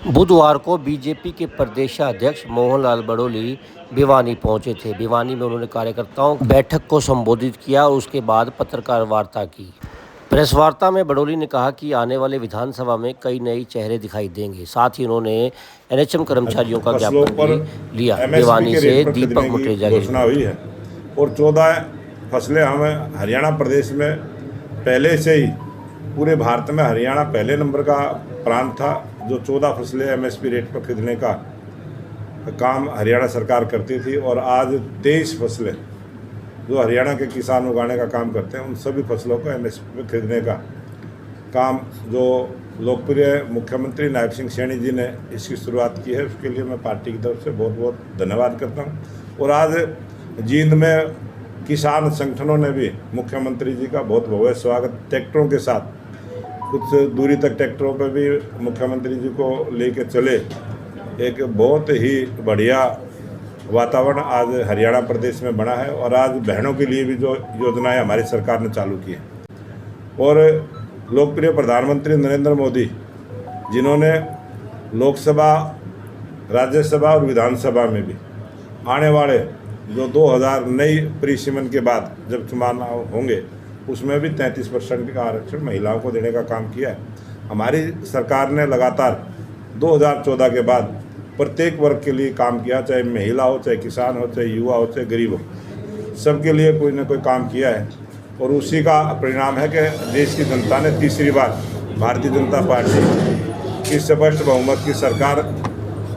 बुधवार को बीजेपी के प्रदेशाध्यक्ष मोहनलाल बड़ोली भिवानी पहुंचे थे। भिवानी में उन्होंने कार्यकर्ताओं की बैठक को संबोधित किया और उसके बाद पत्रकार वार्ता की। प्रेस वार्ता में बड़ोली ने कहा कि आने वाले विधानसभा में कई नए चेहरे दिखाई देंगे। साथ ही उन्होंने एनएचएम कर्मचारियों का ज्ञापन भी लिया। भिवानी से दीपक मुटेजा की घोषणा हुई है और 14 फसलें हमें हरियाणा प्रदेश में पहले से ही पूरे भारत में हरियाणा पहले नंबर का प्रांत था जो 14 फसलें एमएसपी रेट पर खरीदने का काम हरियाणा सरकार करती थी। और आज 23 फसलें जो हरियाणा के किसान उगाने का काम करते हैं उन सभी फसलों को एमएसपी पर खरीदने का काम जो लोकप्रिय मुख्यमंत्री नायब सिंह सैनी जी ने इसकी शुरुआत की है उसके लिए मैं पार्टी की तरफ से बहुत बहुत धन्यवाद करता हूँ। और आज जींद में किसान संगठनों ने भी मुख्यमंत्री जी का बहुत भव्य स्वागत ट्रैक्टरों के साथ कुछ दूरी तक ट्रैक्टरों पर भी मुख्यमंत्री जी को लेकर चले। एक बहुत ही बढ़िया वातावरण आज हरियाणा प्रदेश में बना है। और आज बहनों के लिए भी जो योजनाएं हमारी सरकार ने चालू की है और लोकप्रिय प्रधानमंत्री नरेंद्र मोदी जिन्होंने लोकसभा, राज्यसभा और विधानसभा में भी आने वाले जो 2000 नई परिसीमन के बाद जब चुनाव होंगे उसमें भी 33% का आरक्षण महिलाओं को देने का काम किया है। हमारी सरकार ने लगातार 2014 के बाद प्रत्येक वर्ग के लिए काम किया, चाहे महिला हो, चाहे किसान हो, चाहे युवा हो, चाहे गरीब हो, सबके लिए कोई ना कोई काम किया है। और उसी का परिणाम है कि देश की जनता ने तीसरी बार भारतीय जनता पार्टी की स्पष्ट बहुमत की सरकार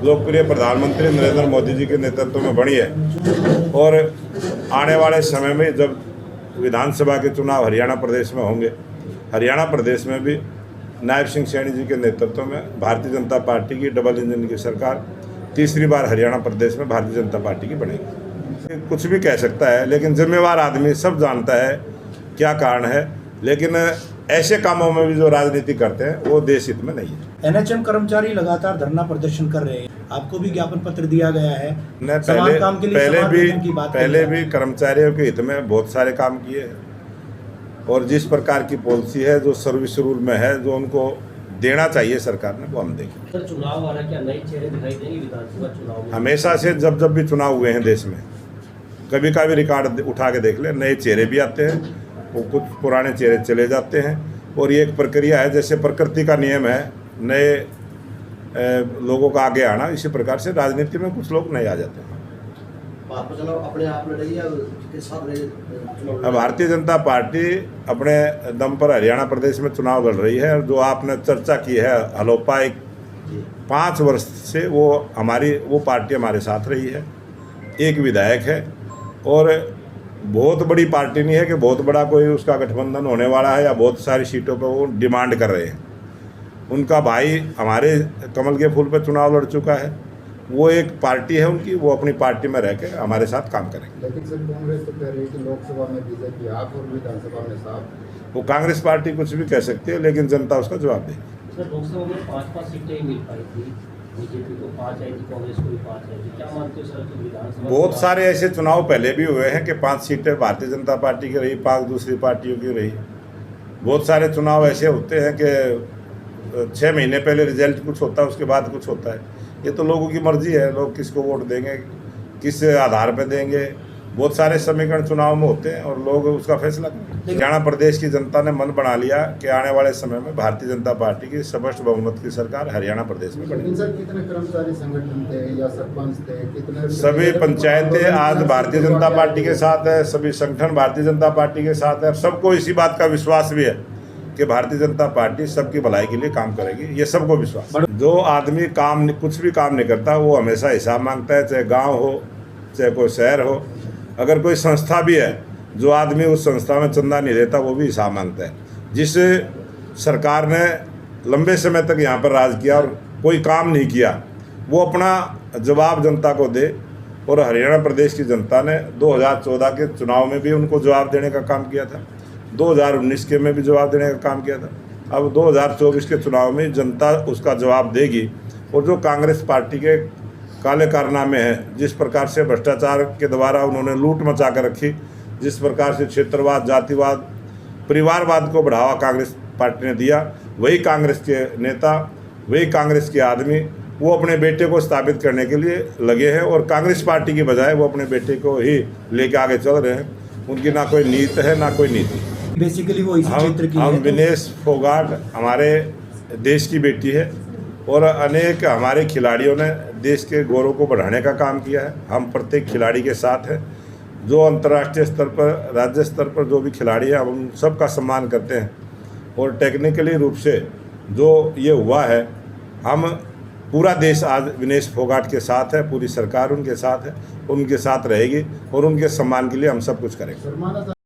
लोकप्रिय प्रधानमंत्री नरेंद्र मोदी जी के नेतृत्व में बनी है। और आने वाले समय में जब विधानसभा के चुनाव हरियाणा प्रदेश में होंगे, हरियाणा प्रदेश में भी नायब सिंह सैनी जी के नेतृत्व में भारतीय जनता पार्टी की डबल इंजन की सरकार तीसरी बार हरियाणा प्रदेश में भारतीय जनता पार्टी की बनेगी। कुछ भी कह सकता है लेकिन जिम्मेवार आदमी सब जानता है क्या कारण है, लेकिन ऐसे कामों में भी जो राजनीति करते हैं वो देश हित में नहीं है। एनएचएम कर्मचारी लगातार धरना प्रदर्शन कर रहे हैं, आपको भी ज्ञापन पत्र दिया गया है। पहले भी कर्मचारियों के हित में बहुत सारे काम किए हैं और जिस प्रकार की पॉलिसी है जो सर्विस रूल में है जो उनको देना चाहिए सरकार ने वो हम देंगे। सर, चुनाव आ रहा है, क्या नए चेहरे दिखाई देंगे विधानसभा चुनाव में? हमेशा से जब जब भी चुनाव हुए हैं देश में कभी का भी रिकॉर्ड उठा के देख ले, नए चेहरे भी आते हैं, वो कुछ पुराने चेहरे चले जाते हैं। और ये एक प्रक्रिया है, जैसे प्रकृति का नियम है नए लोगों का आगे आना, इसी प्रकार से राजनीति में कुछ लोग नए आ जाते हैं। भारतीय जनता पार्टी अपने दम पर हरियाणा प्रदेश में चुनाव लड़ रही है। और जो आपने चर्चा की है हलोपा, एक 5 वर्ष से वो पार्टी हमारे साथ रही है, एक विधायक है और बहुत बड़ी पार्टी नहीं है कि बहुत बड़ा कोई उसका गठबंधन होने वाला है या बहुत सारी सीटों पर वो डिमांड कर रहे हैं। उनका भाई हमारे कमल के फूल पर चुनाव लड़ चुका है, वो एक पार्टी है उनकी, वो अपनी पार्टी में रह के हमारे साथ काम करेंगे। लेकिन सर कांग्रेस तो कह रही है कि लोकसभा में बीजेपी आप और विधानसभा में साफ। वो कांग्रेस पार्टी कुछ भी कह सकती है लेकिन जनता उसका जवाब देगी। सर, लोकसभा में 5 सीटें ही मिल पाई थी, बीजेपी को 5 आई थी, कांग्रेस को भी 5 आई थी। क्या मानते हो सर कि विधानसभा बहुत सारे ऐसे चुनाव पहले भी हुए हैं कि 5 सीटें भारतीय जनता पार्टी की रही, 5 दूसरी पार्टियों की रही। बहुत सारे चुनाव ऐसे होते हैं कि 6 महीने पहले रिजल्ट कुछ होता है, उसके बाद कुछ होता है। ये तो लोगों की मर्जी है, लोग किसको वोट देंगे, किस आधार पर देंगे। बहुत सारे समीकरण चुनाव में होते हैं और लोग उसका फैसला करेंगे। हरियाणा प्रदेश की जनता ने मन बना लिया कि आने वाले समय में भारतीय जनता पार्टी की स्पष्ट बहुमत की सरकार हरियाणा प्रदेश में बनेगी। सर, कितने कर्मचारी संगठन थे या सरपंच थे, कितने सभी पंचायतें आज भारतीय जनता पार्टी के साथ है, सभी संगठन भारतीय जनता पार्टी के साथ है। सबको इसी बात का विश्वास भी है कि भारतीय जनता पार्टी सबकी भलाई के लिए काम करेगी, ये सबको विश्वास। जो आदमी कुछ भी काम नहीं करता वो हमेशा हिसाब मांगता है, चाहे गांव हो चाहे कोई शहर हो। अगर कोई संस्था भी है जो आदमी उस संस्था में चंदा नहीं देता वो भी हिसाब मांगता है। जिस सरकार ने लंबे समय तक यहाँ पर राज किया और कोई काम नहीं किया वो अपना जवाब जनता को दे। और हरियाणा प्रदेश की जनता ने 2014 के चुनाव में भी उनको जवाब देने का काम किया था, 2019 के में भी जवाब देने का काम किया था। अब 2024 के चुनाव में जनता उसका जवाब देगी। और जो कांग्रेस पार्टी के काले कारनामे हैं, जिस प्रकार से भ्रष्टाचार के द्वारा उन्होंने लूट मचा कर रखी, जिस प्रकार से क्षेत्रवाद, जातिवाद, परिवारवाद को बढ़ावा कांग्रेस पार्टी ने दिया, वही कांग्रेस के नेता वही कांग्रेस के आदमी वो अपने बेटे को स्थापित करने के लिए लगे हैं और कांग्रेस पार्टी की बजाय वो अपने बेटे को ही लेके आगे चल रहे हैं। उनकी ना कोई नीति है ना कोई नीति। बेसिकली वो इसी क्षेत्र की हम है, तो विनेश फोगाट हमारे देश की बेटी है और अनेक हमारे खिलाड़ियों ने देश के गौरव को बढ़ाने का काम किया है। हम प्रत्येक खिलाड़ी के साथ हैं। जो अंतर्राष्ट्रीय स्तर पर, राज्य स्तर पर जो भी खिलाड़ी है, हम उन सबका सम्मान करते हैं। और टेक्निकली रूप से जो ये हुआ है, हम पूरा देश आज विनेश फोगाट के साथ है, पूरी सरकार उनके साथ है, उनके साथ रहेगी और उनके सम्मान के लिए हम सब कुछ करेंगे।